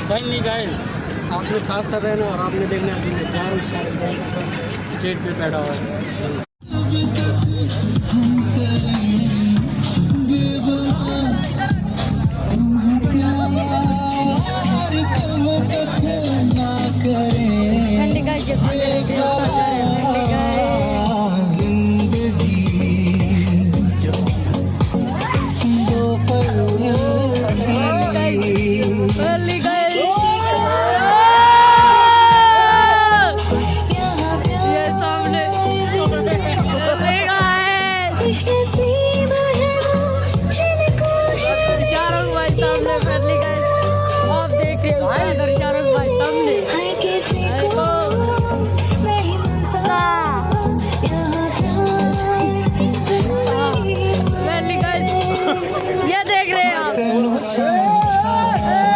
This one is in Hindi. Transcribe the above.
फाइनली गाइस आपने साथ साथ रहना और आपने देखना अभी मैं जा रहा हूँ स्टेज पे बैठा हुआ है। Balik